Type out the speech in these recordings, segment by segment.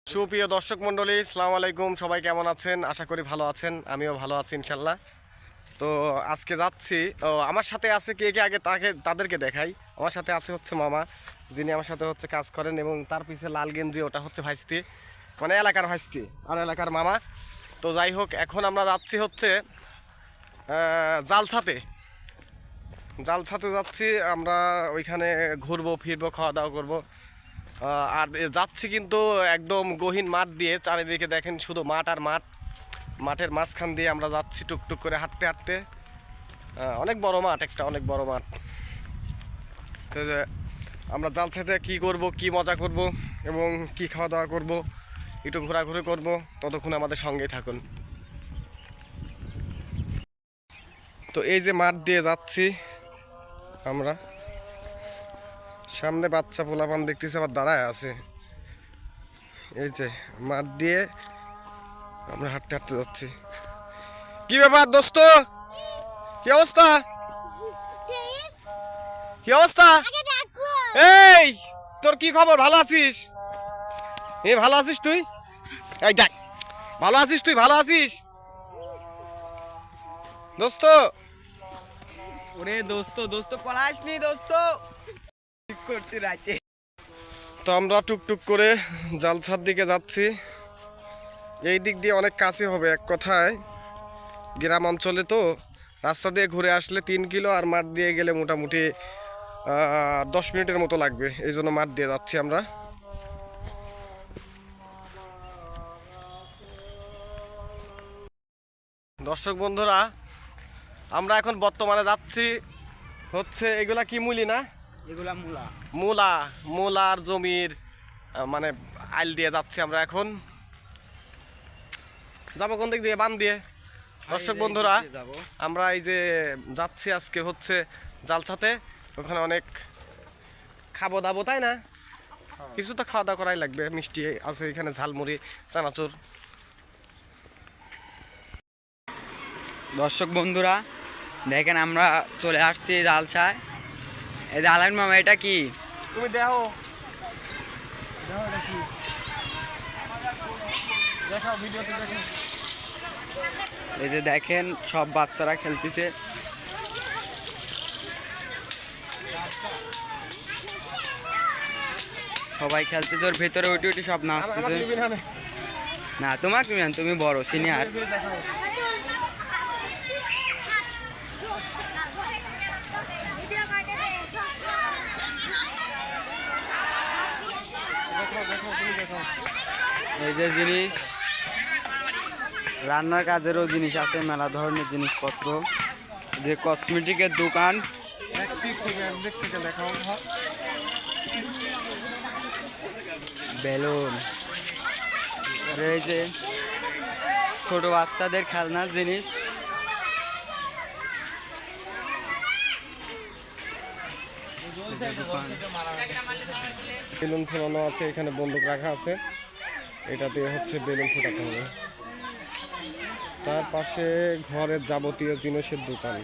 সুপ্রিয় দর্শক মণ্ডলী, আসসালামু আলাইকুম। সবাই কেমন আছেন? আশা করি ভালো আছেন। আমিও ভালো আছি ইনশাল্লাহ। তো আজকে যাচ্ছি, আমার সাথে আছে কে কে আগে তাদেরকে দেখাই। আমার সাথে আছে হচ্ছে মামা, যিনি আমার সাথে হচ্ছে কাজ করেন, এবং তার পিছে লাল গেঞ্জি ওটা হচ্ছে ভাইস্তি, মানে এলাকার ভাইস্তি আর এলাকার মামা। তো যাই হোক, এখন আমরা যাচ্ছি হচ্ছে জালসাতে। জালসাতে যাচ্ছি আমরা, ওইখানে ঘুরবো ফিরবো, খাওয়া দাওয়া করবো। আর যাচ্ছি কিন্তু একদম গহীন মাঠ দিয়ে, চারিদিকে দেখেন শুধু মাঠ আর মাঠ। মাঠের মাঝখান দিয়ে আমরা যাচ্ছি টুকটুক করে হাঁটতে হাঁটতে। অনেক বড় মাঠ, একটা অনেক বড় মাঠ। তো আমরা জালসাতে কী করব, কি মজা করব এবং কি খাওয়া দাওয়া করব, একটু ঘোরাঘুরি করব, ততক্ষণ আমাদের সঙ্গেই থাকুন। তো এই যে মাঠ দিয়ে যাচ্ছি আমরা, সামনে বাচ্চা পোলাপান দেখতেছি আবার দাঁড়ায় আছে। এই যে মাঠ দিয়ে আমরা হাঁটতে হাঁটতে যাচ্ছি। কি ব্যাপার দোস্ত, কি অবস্থা? কি অবস্থা? এই তোর কি খবর? ভালো আছিস? ভালো আছিস তুই? এই দেখ, ভালো আছিস তুই? ভালো আছিস দোস্ত? ওরে দোস্ত দোস্ত পলাশনি দোস্ত ঠিক করতে রাতে। তো আমরা টুকটুক করে জালসার দিকে যাচ্ছি। এই দিক দিয়ে অনেক কাছে হবে, এক কথায় গ্রাম অঞ্চলে তো রাস্তা দিয়ে ঘুরে আসলে 3 কিলো, আর মাঠ দিয়ে গেলে মোটামুটি 10 মিনিটের মতো লাগবে। এই জন্য মাঠ দিয়ে যাচ্ছি আমরা। দর্শক বন্ধুরা, আমরা এখন বর্তমানে যাচ্ছি হচ্ছে, এগুলা কি মুলি না? এগুলা মুলা। মূলা, মূলার জমির মানে আইল দিয়ে যাচ্ছি আমরা এখন। যাবো কোন দিক দিয়ে? বাম দিয়ে। দর্শক বন্ধুরা, আমরা এই যে যাচ্ছি আজকে হচ্ছে জালসাতে। ওখানে অনেক খাবো দাবো, তাই না? কিছু তো খাওয়া দাওয়া করাই লাগবে। মিষ্টি আছে এখানে, ঝালমুড়ি, চানাচুর। দর্শক বন্ধুরা দেখেন, আমরা চলে আসছি জালসায়। এই যে আলাইন মামা, এটা কি? তুমি দেখো, দেখাও ভিডিওতে দেখো। এই যে দেখেন, সব বাচ্চারা খেলতেছে। সবাই খেলতেছে, ওর ভেতরে উঠে উঠে সব নাচতেছে। না তোমাকে তুমি বড় সিনিয়র। এই যে জিনিস, রান্নার কাজেরও জিনিস আছে, মেলা ধরনের জিনিসপত্র। যে কসমেটিকের দোকান, বেলুন, আর এই যে ছোট বাচ্চাদের খেলনার জিনিস। বেলুন ফোলানো আছে, এখানে বন্দুক রাখা আছে, এটা দিয়ে হচ্ছে বেলুন ফোটাতে হবে। তার পাশে ঘরের যাবতীয় জিনিসের দোকান,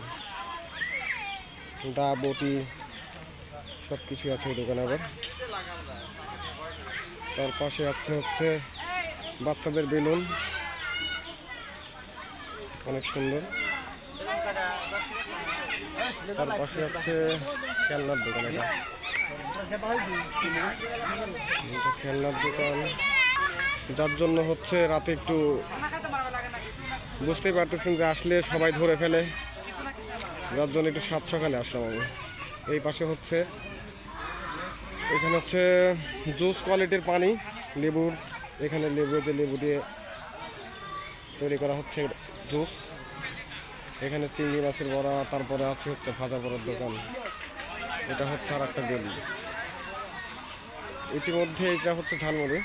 দা বটি সব কিছু আছে এই দোকানে। আবার তার পাশে আছে হচ্ছে বাচ্চাদের বেলুন, অনেক সুন্দর। তার পাশে হচ্ছে খেলনার দোকান, এটা খেলনার দোকান, যার জন্য হচ্ছে রাতে একটু বুঝতেই পারতেছেন যে আসলে সবাই ধরে ফেলে, যার জন্য একটু সাত সকালে আসলাম আমি। এই পাশে হচ্ছে, এখানে হচ্ছে জুস কোয়ালিটির পানি, লেবুর, এখানে লেবু, যে লেবু দিয়ে তৈরি করা হচ্ছে জুস। এখানে চিংড়ি মাছের বড়া, তারপরে আছে হচ্ছে ভাজা বড়ার দোকান। এটা হচ্ছে আর একটা গলি। ইতিমধ্যে এটা হচ্ছে ঝালমুড়ি।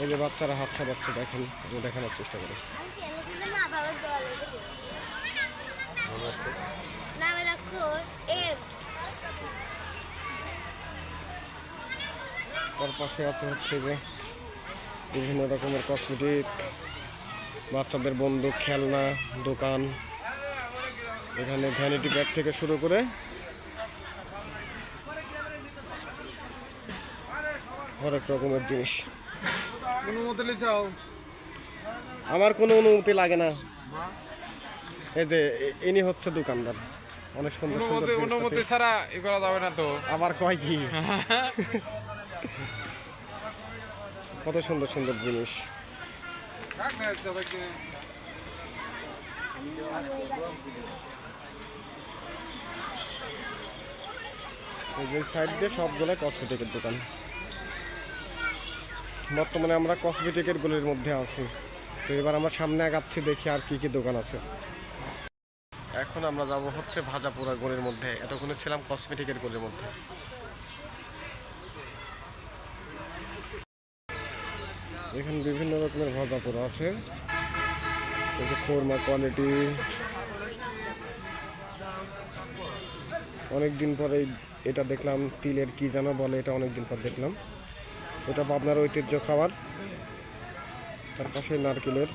এই যে বাচ্চারা হাত সাজাচ্ছে, দেখেন, আমি দেখানোর চেষ্টা করি। তার পাশে আছে হচ্ছে যে বিভিন্ন রকমের কসমেটিক, বাচ্চাদের বন্দুক, খেলনা দোকান। এখানে ভ্যানিটি ব্যাগ থেকে শুরু করে হরেক রকমের জিনিস। অনুমতি লিছাও আমার কোনো অনুমতি লাগে না। এই যে ইনি হচ্ছে দোকানদার, অনেক সুন্দর সুন্দর অনুমতি জিনিসপাতি। ছাড়া ই করা যাবে না তো। আবার কয় কি কত সুন্দর সুন্দর জিনিস। এই যে সাইড দিয়ে সবগুলো কসমেটিকের দোকান। বর্তমানে আমরা কসমেটিকের গুলির মধ্যে আছি। তো এবার আমরা সামনে আগাচ্ছি, দেখি আর কি কি দোকান আছে। এখন আমরা যাব হচ্ছে ভাজাপুরা গলির মধ্যে। এতক্ষণে ছিলাম কসমেটিকের গলির মধ্যে। এখানে বিভিন্ন রকমের ভাজাপুরা আছে। এই যে কোরমা কোয়ালিটি, অনেকদিন পরে এটা দেখলাম। তিলের কি যেন বলে, এটা অনেকদিন পর দেখলাম। এটা আপনার ঐতিহ্য খাবার। তার পাশে নারকেলের,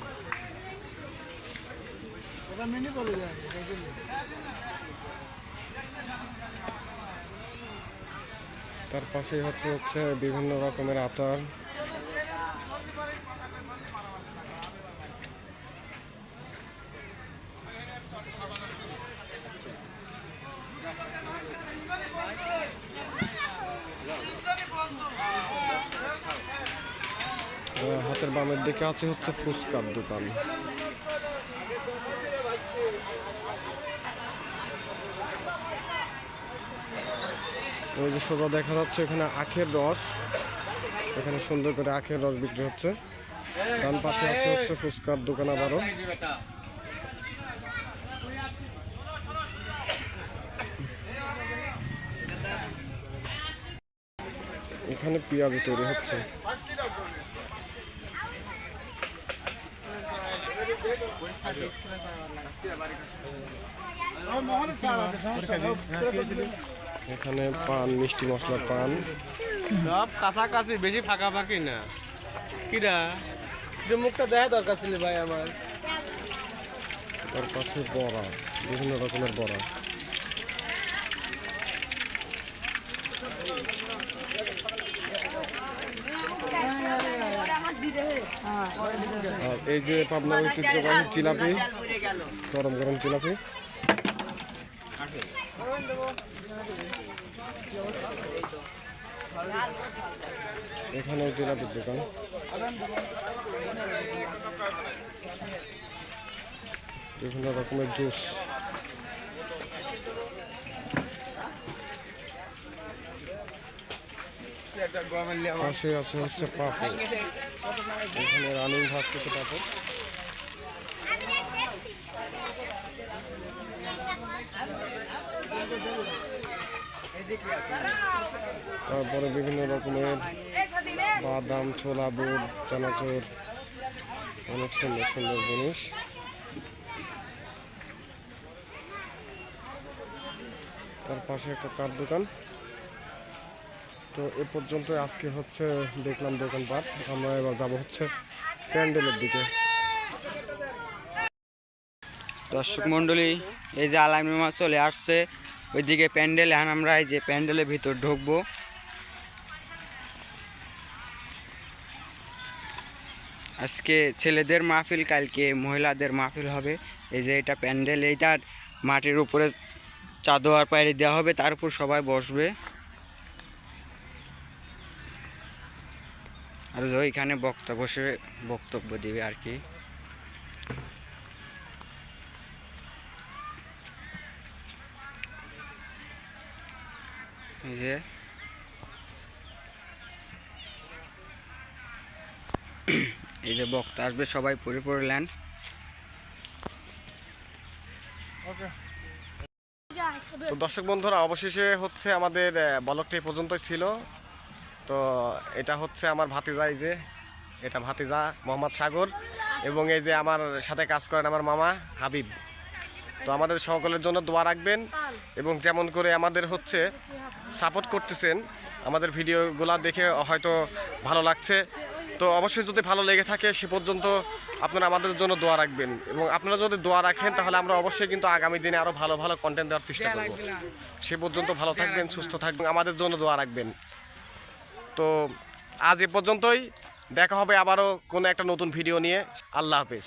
তার পাশে হচ্ছে বিভিন্ন রকমের আচার। হাতের বামের দিকে আছে হচ্ছে ফুচকার দোকান। ওই যে সোজা দেখা যাচ্ছে এখানে আখের রস, এখানে সুন্দর করে আখের রস বিক্রি হচ্ছে। ডান পাশে হচ্ছে ফুচকার দোকান আবারও। এখানে পেঁয়াজি তৈরি হচ্ছে। এখানে পান, মিষ্টি মশলার পান। সব কাছাকাছি, বেশি ফাঁকাফাঁকি না। কিরা যে মুখটা দেখা দরকার ছিল ভাই আমার। তার পাশে বড়া, বিভিন্ন রকমের বড়া। আর এই যে পাবনার ঐতিহ্যবাহী জিলাপি, গরম গরম জিলাপি। এখানে জিলাপির দোকান। বিভিন্ন রকমের জুস। পাশে আছে হচ্ছে পাপড়। এখানে রানিং ভাজতেছে পাপড়। তারপরে বিভিন্ন রকমের বাদাম, ছোলা, বুট, চানাচুর, অনেক সুন্দর সুন্দর জিনিস। তার পাশে একটা চার দোকান। তো এ পর্যন্ত আজকে হচ্ছে দেখলাম দোকানপাট। আমরা এবার যাবো হচ্ছে প্যান্ডেলের দিকে। দর্শক মণ্ডলী, এই যে আলামী মাছ চলে আসছে ওইদিকে প্যান্ডেল। এখন আমরা এই যে প্যান্ডেলের ভিতর ঢুকবো। আজকে ছেলেদের মাহফিল, কালকে মহিলাদের মাহফিল হবে। এই যে এটা প্যান্ডেল, এইটার মাটির উপরে চাদর পায়রি দেওয়া হবে, তার উপর সবাই বসবে। আর যে এখানে বক্তা বসে বক্তব্য দিবে আর কি। এই যে এই যে বক্তা আসবে, সবাই পরে পড়লেন। তো দর্শক বন্ধুরা, অবশেষে হচ্ছে আমাদের ব্লগটি এই পর্যন্তই ছিল। তো এটা হচ্ছে আমার ভাতিজা, এই যে এটা ভাতিজা মোহাম্মদ সাগর, এবং এই যে আমার সাথে কাজ করেন আমার মামা হাবিব। তো আমাদের সকলের জন্য দোয়া রাখবেন, এবং যেমন করে আমাদের হচ্ছে সাপোর্ট করতেছেন, আমাদের ভিডিওগুলো দেখে হয়তো ভালো লাগছে। তো অবশ্যই যদি ভালো লেগে থাকে সে পর্যন্ত আপনারা আমাদের জন্য দোয়া রাখবেন, এবং আপনারা যদি দোয়া রাখেন তাহলে আমরা অবশ্যই কিন্তু আগামী দিনে আরও ভালো ভালো কন্টেন্ট দেওয়ার চেষ্টা করব। সে পর্যন্ত ভালো থাকবেন, সুস্থ থাকবেন, আমাদের জন্য দোয়া রাখবেন। তো আজ এ পর্যন্তই, দেখা হবে আবারও কোনো একটা নতুন ভিডিও নিয়ে। আল্লাহ হাফেজ।